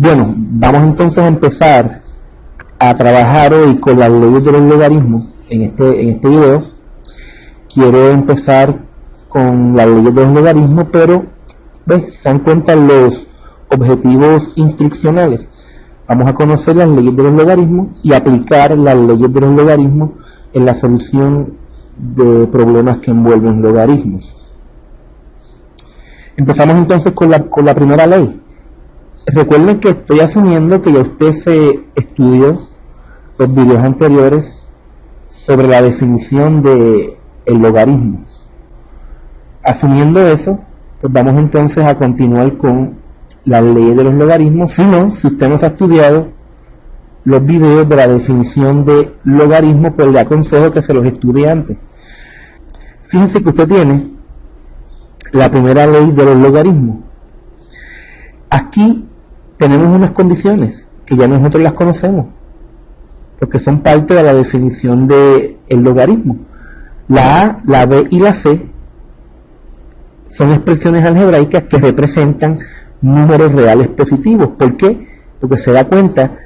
Bueno, vamos entonces a empezar a trabajar hoy con las leyes de los logaritmos. En este video quiero empezar con las leyes de los logaritmos, pero se dan cuenta los objetivos instruccionales. Vamos a conocer las leyes de los logaritmos y aplicar las leyes de los logaritmos en la solución de problemas que envuelven logaritmos. Empezamos entonces con la primera ley. Recuerden que estoy asumiendo que ya usted se estudió los videos anteriores sobre la definición de el logaritmo. Asumiendo eso, pues vamos entonces a continuar con las leyes de los logaritmos. Si usted no ha estudiado los videos de la definición de logaritmo, pues le aconsejo que se los estudie antes. Fíjense que usted tiene la primera ley de los logaritmos. Aquí tenemos unas condiciones que ya nosotros las conocemos, porque son parte de la definición del logaritmo. La A, la B y la C son expresiones algebraicas que representan números reales positivos. ¿Por qué? Porque se da cuenta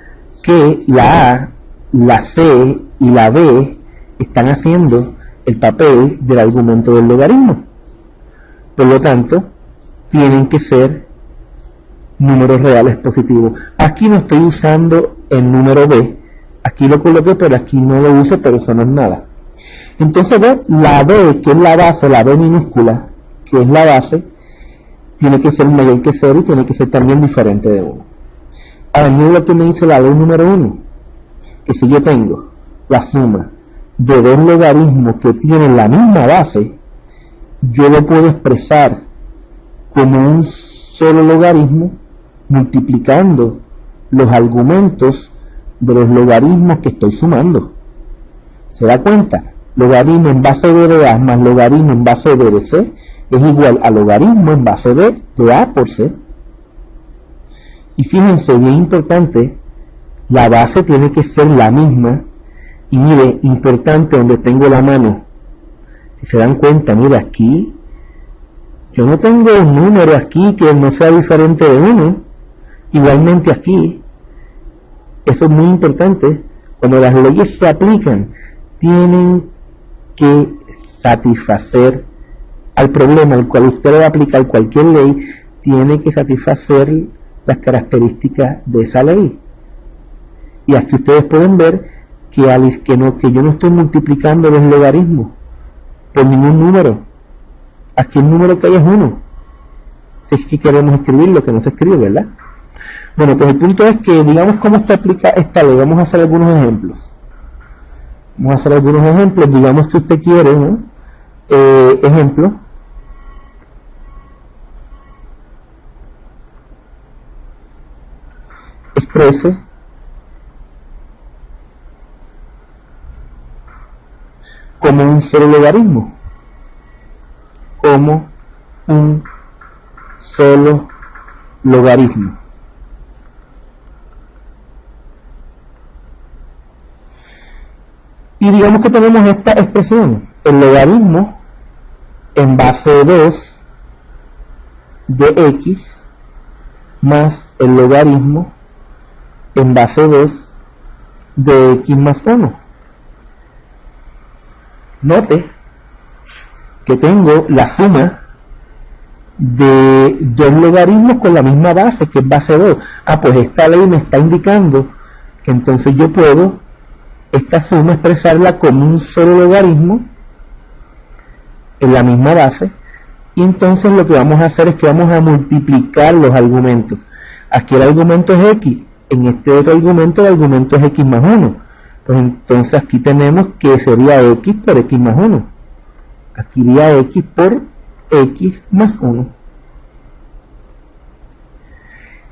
que la A, la C y la B están haciendo el papel del argumento del logaritmo. Por lo tanto, tienen que ser números reales positivos. Aquí no estoy usando el número B, aquí lo coloqué, pero aquí no lo uso, pero eso no es nada. Entonces la B, que es la base, la B minúscula, que es la base, tiene que ser mayor que 0 y tiene que ser también diferente de 1. Ahora, mira lo que me dice la ley número 1, que si yo tengo la suma de dos logaritmos que tienen la misma base, yo lo puedo expresar como un solo logaritmo multiplicando los argumentos de los logaritmos que estoy sumando. ¿Se da cuenta? Logaritmo en base de A más logaritmo en base de C es igual a logaritmo en base de A por C. Y fíjense, bien importante, la base tiene que ser la misma. Y mire, importante donde tengo la mano, si se dan cuenta, mira aquí, yo no tengo un número aquí que no sea diferente de 1. Igualmente aquí, eso es muy importante. Cuando las leyes se aplican, tienen que satisfacer al problema al cual usted va a aplicar cualquier ley, tiene que satisfacer las características de esa ley. Y aquí ustedes pueden ver que yo no estoy multiplicando los logaritmos por ningún número. Aquí el número que hay es 1. Si es que queremos escribirlo, que no se escribe, ¿verdad? Bueno, pues el punto es que, digamos cómo se aplica esta ley. Vamos a hacer algunos ejemplos. Digamos que usted quiere, ¿no? Ejemplo. Exprese como un solo logaritmo. Como un solo logaritmo. Y digamos que tenemos esta expresión, el logaritmo en base de 2 de x más el logaritmo en base 2 de x más 1. Note que tengo la suma de dos logaritmos con la misma base, que es base 2. Pues esta ley me está indicando que entonces yo puedo esta suma expresarla como un solo logaritmo en la misma base, y entonces lo que vamos a hacer es que vamos a multiplicar los argumentos. Aquí el argumento es x, en este otro argumento el argumento es x más 1. Pues entonces aquí tenemos que sería x por x más 1. Aquí iría x por x más 1.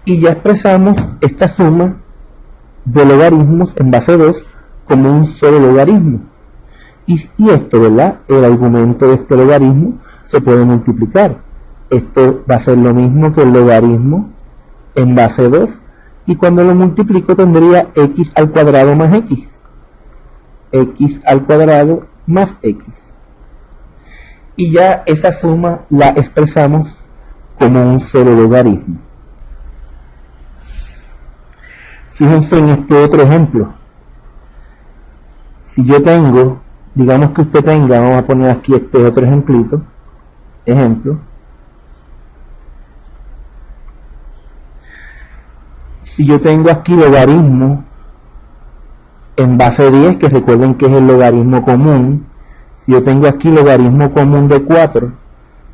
Y ya expresamos esta suma de logaritmos en base 2 como un solo logaritmo. Y esto, ¿verdad? El argumento de este logaritmo se puede multiplicar. Esto va a ser lo mismo que el logaritmo en base 2. Y cuando lo multiplico tendría x al cuadrado más x. X al cuadrado más x. Y ya esa suma la expresamos como un solo logaritmo. Fíjense en este otro ejemplo. Si yo tengo, digamos que usted tenga, vamos a poner aquí este otro ejemplo. Si yo tengo aquí logaritmo en base 10, que recuerden que es el logaritmo común, si yo tengo aquí logaritmo común de 4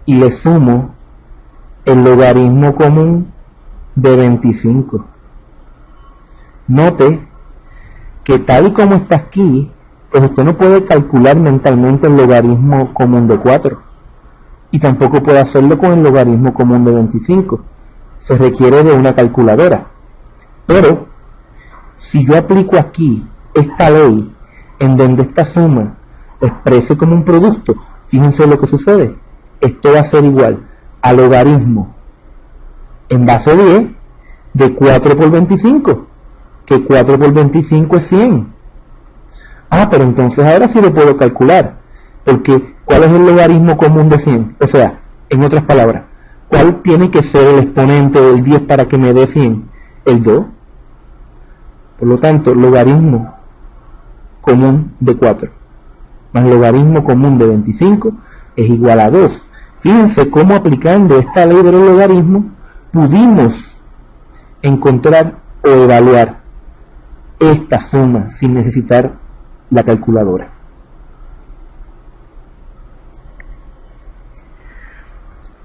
y le sumo el logaritmo común de 25, note que tal y como está aquí, pues usted no puede calcular mentalmente el logaritmo común de 4 y tampoco puede hacerlo con el logaritmo común de 25. Se requiere de una calculadora. Pero si yo aplico aquí esta ley en donde esta suma exprese como un producto, fíjense lo que sucede. Esto va a ser igual a logaritmo en base 10 de 4 por 25, que 4 por 25 es 100. Pero entonces ahora sí lo puedo calcular, porque ¿cuál es el logaritmo común de 100? O sea, en otras palabras, ¿cuál tiene que ser el exponente del 10 para que me dé 100? El 2. Por lo tanto, logaritmo común de 4 más logaritmo común de 25 es igual a 2. Fíjense cómo aplicando esta ley de los logaritmos pudimos encontrar o evaluar esta suma sin necesitar la calculadora.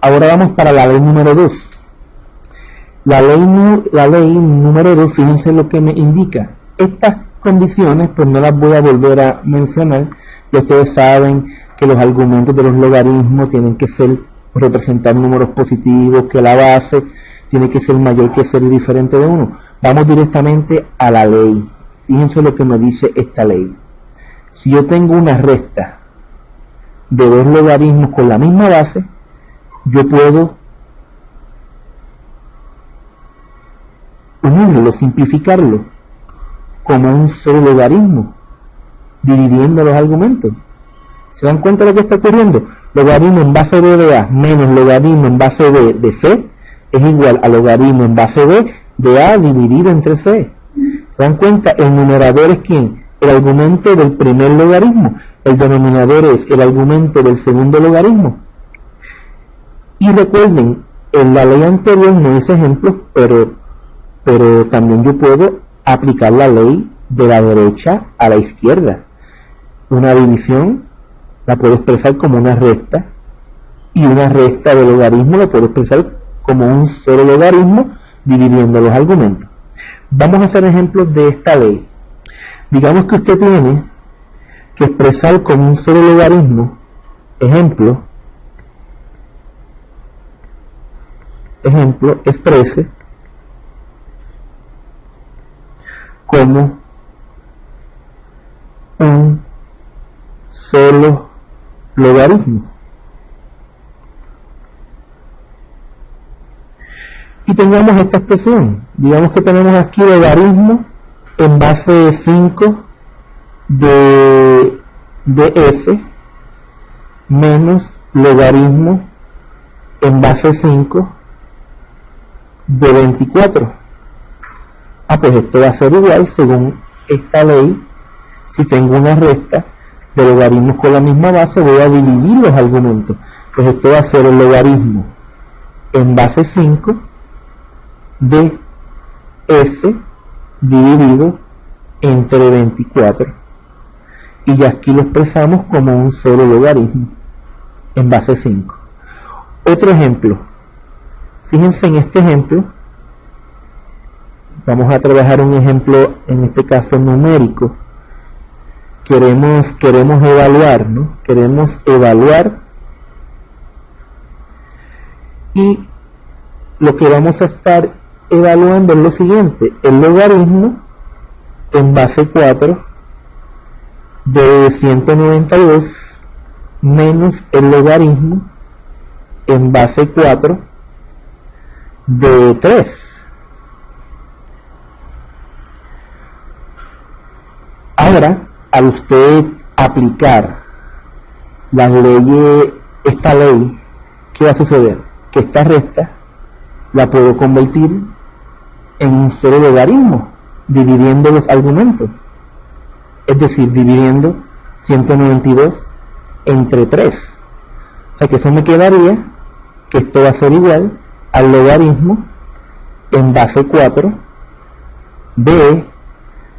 Ahora vamos para la ley número 2. La ley número 2, fíjense lo que me indica. Estas condiciones, pues no las voy a volver a mencionar. Ya ustedes saben que los argumentos de los logaritmos tienen que ser representar números positivos, que la base tiene que ser mayor que ser diferente de 1. Vamos directamente a la ley. Fíjense lo que me dice esta ley. Si yo tengo una resta de dos logaritmos con la misma base, yo puedo unirlo, simplificarlo como un solo logaritmo, dividiendo los argumentos. ¿Se dan cuenta de lo que está ocurriendo? Logaritmo en base de A menos logaritmo en base de C es igual a logaritmo en base de A dividido entre C. ¿Se dan cuenta? El numerador es ¿quién? El argumento del primer logaritmo. El denominador es el argumento del segundo logaritmo. Y recuerden, en la ley anterior no hice ejemplos, pero también yo puedo aplicar la ley de la derecha a la izquierda. Una división la puedo expresar como una recta, y una recta de logaritmo la puedo expresar como un solo logaritmo dividiendo los argumentos. Vamos a hacer ejemplos de esta ley. Digamos que usted tiene que expresar como un solo logaritmo, exprese como un solo logaritmo. Y tengamos esta expresión. Digamos que tenemos aquí logaritmo en base de 5 de s menos logaritmo en base 5 de 24. Pues esto va a ser igual, según esta ley, si tengo una recta de logaritmos con la misma base, voy a dividir los argumentos. Pues esto va a ser el logaritmo en base 5 de s dividido entre 24. Y ya aquí lo expresamos como un solo logaritmo en base 5. Otro ejemplo. Fíjense en este ejemplo. Vamos a trabajar un ejemplo, en este caso numérico. Queremos evaluar, ¿no? Queremos evaluar, y lo que vamos a estar evaluando es lo siguiente: el logaritmo en base 4 de 192 menos el logaritmo en base 4 de 3. Ahora, al usted aplicar esta ley, ¿qué va a suceder? Que esta recta la puedo convertir en un solo logaritmo. dividiendo los argumentos, es decir, dividiendo 192 entre 3. O sea que eso me quedaría que esto va a ser igual al logaritmo en base 4 de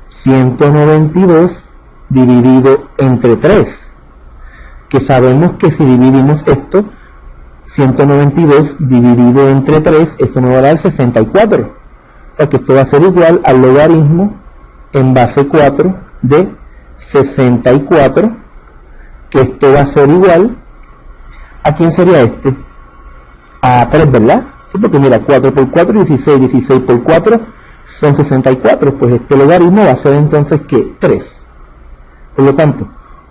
192 dividido entre 3, que sabemos que si dividimos esto, 192 dividido entre 3, eso nos va a dar 64. O sea que esto va a ser igual al logaritmo en base 4 de 64, que esto va a ser igual, ¿a quién sería este? A 3, ¿verdad? Sí, porque mira, 4 por 4, 16, 16 por 4 son 64, pues este logaritmo va a ser entonces, ¿qué? 3. Por lo tanto,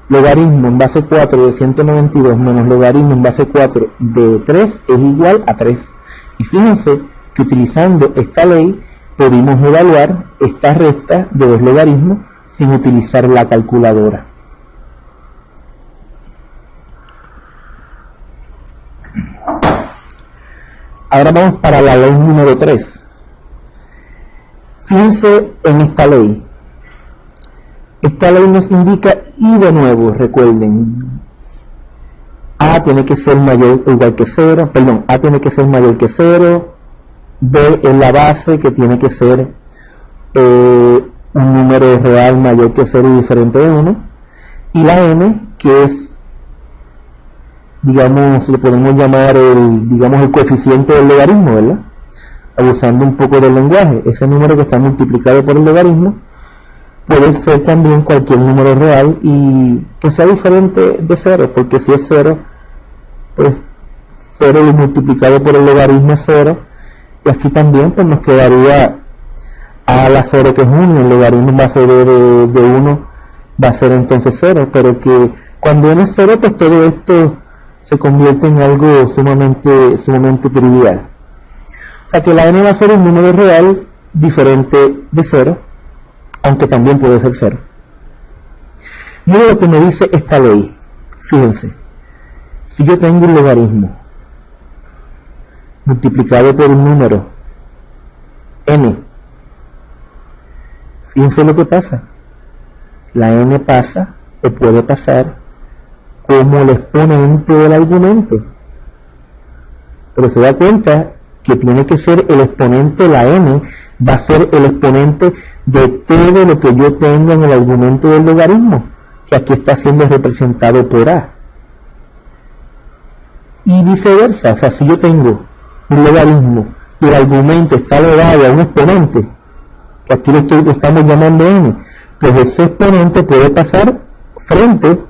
logaritmo en base 4 de 192 menos logaritmo en base 4 de 3 es igual a 3. Y fíjense que utilizando esta ley pudimos evaluar esta recta de los logaritmos sin utilizar la calculadora. Ahora vamos para la ley número 3. Fíjense en esta ley. Esta ley nos indica, y de nuevo, recuerden, A tiene que ser mayor o igual que 0, perdón, A tiene que ser mayor que 0, B es la base que tiene que ser un número real mayor que 0 y diferente de 1, y la N que es, digamos, le podemos llamar el coeficiente del logaritmo, ¿verdad? Abusando un poco del lenguaje, ese número que está multiplicado por el logaritmo puede ser también cualquier número real y que sea diferente de 0, porque si es 0, pues 0 multiplicado por el logaritmo es 0, y aquí también pues nos quedaría a la 0 que es 1, el logaritmo va a ser de 1, va a ser entonces 0, pero que cuando n es 0, pues todo esto se convierte en algo sumamente trivial. O sea que la n va a ser un número real diferente de 0, aunque también puede ser 0. Miren lo que me dice esta ley. Fíjense, si yo tengo un logaritmo multiplicado por un número n, fíjense lo que pasa. La n pasa o puede pasar como el exponente del argumento, pero se da cuenta que tiene que ser el exponente, la n va a ser el exponente de todo lo que yo tenga en el argumento del logaritmo, que aquí está siendo representado por a, y viceversa. O sea, si yo tengo un logaritmo y el argumento está elevado a un exponente, que aquí lo estamos llamando n, pues ese exponente puede pasar frente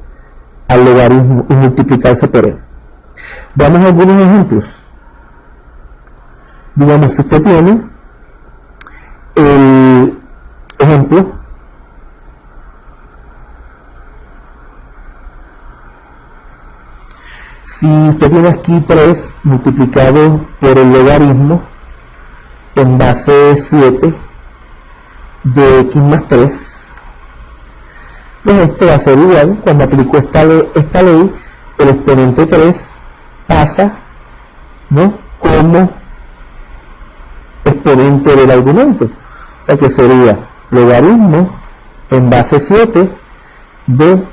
al logaritmo y multiplicarse por él. Vamos a algunos ejemplos. Digamos, si usted tiene el ejemplo si usted tiene aquí 3 multiplicado por el logaritmo en base 7 de x más 3, pues esto va a ser igual. Cuando aplico esta ley, el exponente 3 pasa, ¿no?, como exponente del argumento. O sea que sería logaritmo en base 7 de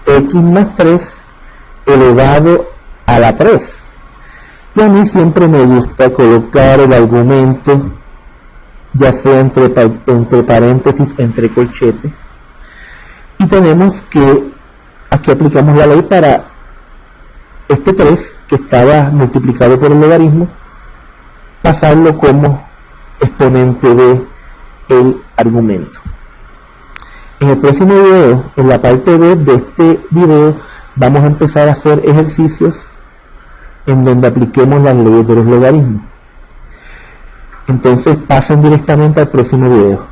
x más 3 elevado a la 3. Y a mí siempre me gusta colocar el argumento ya sea entre paréntesis, entre corchetes, y tenemos que aquí aplicamos la ley para este 3 que estaba multiplicado por el logaritmo, pasarlo como exponente de el argumento. En el próximo video, en la parte 2 de este video, vamos a empezar a hacer ejercicios en donde apliquemos las leyes de los logaritmos. Entonces pasen directamente al próximo video.